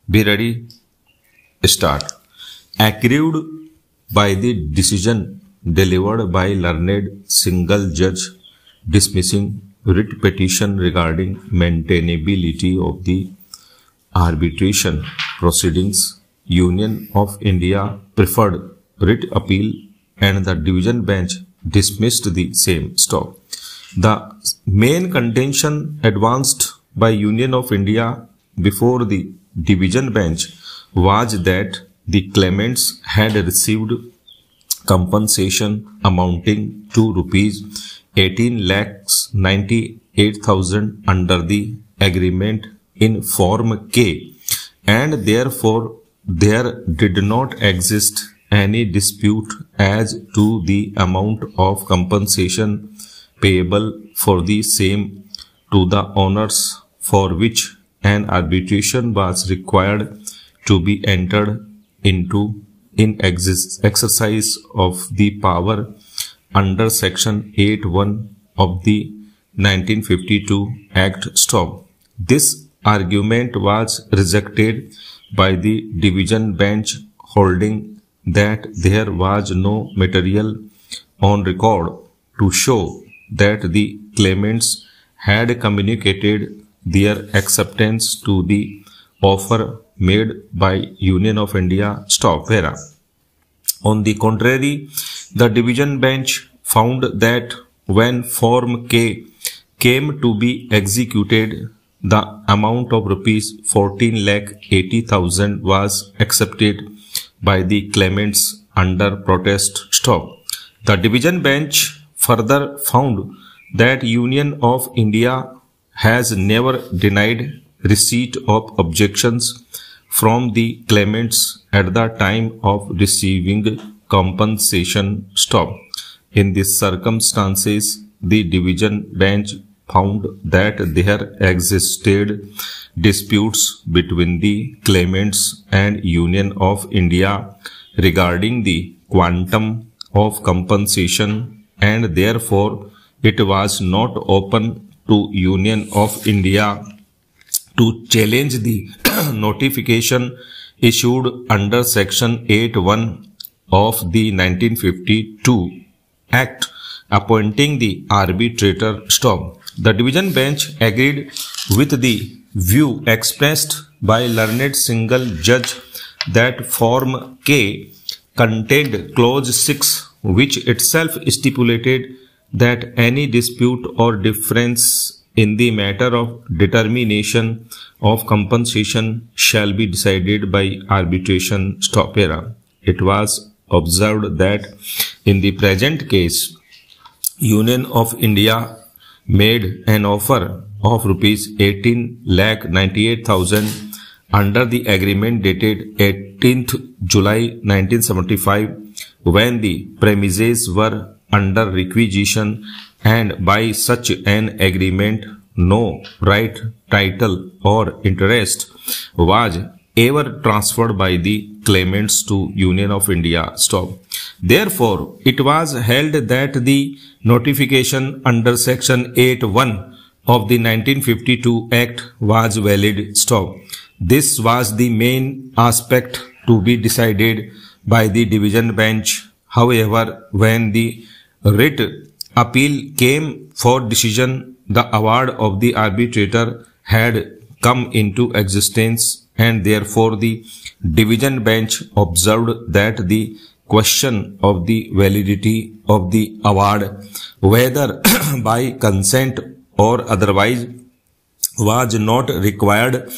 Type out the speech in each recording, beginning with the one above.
Be ready. Start. Accrued by the decision delivered by learned single judge dismissing writ petition regarding maintainability of the arbitration proceedings, Union of India preferred writ appeal and the division bench dismissed the same. Stop. The main contention advanced by Union of India before the division bench was that the claimants had received compensation amounting to rupees 18,98,000 under the agreement in Form K, and therefore there did not exist any dispute as to the amount of compensation payable for the same to the owners, for which an arbitration was required to be entered into in exercise of the power under Section 8(1) of the 1952 Act. Stop. This argument was rejected by the division bench, holding that there was no material on record to show that the claimants had communicated their acceptance to the offer made by Union of India. Stop. Vera. On the contrary, the division bench found that when Form K came to be executed, the amount of rupees 14,80,000 was accepted by the claimants under protest. Stop. The division bench further found that Union of India has never denied receipt of objections from the claimants at the time of receiving compensation. Stop. In these circumstances, the division bench found that there existed disputes between the claimants and Union of India regarding the quantum of compensation, and therefore it was not open to Union of India to challenge the notification issued under Section 8(1) of the 1952 Act appointing the arbitrator. Stop. The division bench agreed with the view expressed by learned single judge that Form K contained Clause 6, which itself stipulated that any dispute or difference in the matter of determination of compensation shall be decided by arbitration. Stop. Era. It was observed that in the present case, Union of India made an offer of rupees 18,98,000 under the agreement dated 18th July 1975, when the premises were under requisition, and by such an agreement no right, title or interest was ever transferred by the claimants to Union of India. Stop. Therefore, it was held that the notification under Section 8(1) of the 1952 Act was valid. Stop. This was the main aspect to be decided by the division bench. However, when the writ appeal came for decision, the award of the arbitrator had come into existence, and therefore the division bench observed that the question of the validity of the award, whether by consent or otherwise, was not required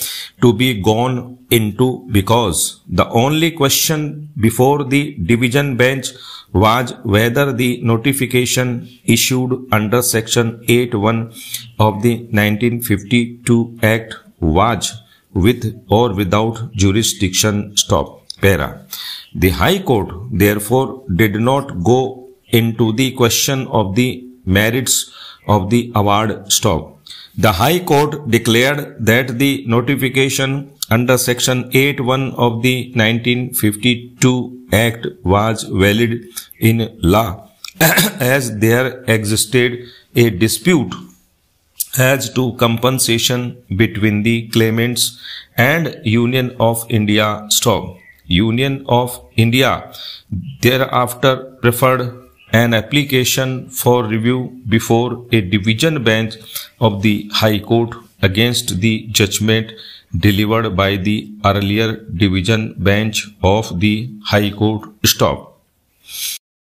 to be gone into, because the only question before the division bench was whether the notification issued under Section 8(1) of the 1952 Act was with or without jurisdiction. Stop. Para. The High Court therefore did not go into the question of the merits of the award. Stop. The High Court declared that the notification under Section 8(1) of the 1952 Act was valid in law, as there existed a dispute as to compensation between the claimants and Union of India stop. Union of India thereafter preferred an application for review before a division bench of the High Court against the judgment delivered by the earlier division bench of the High Court stop.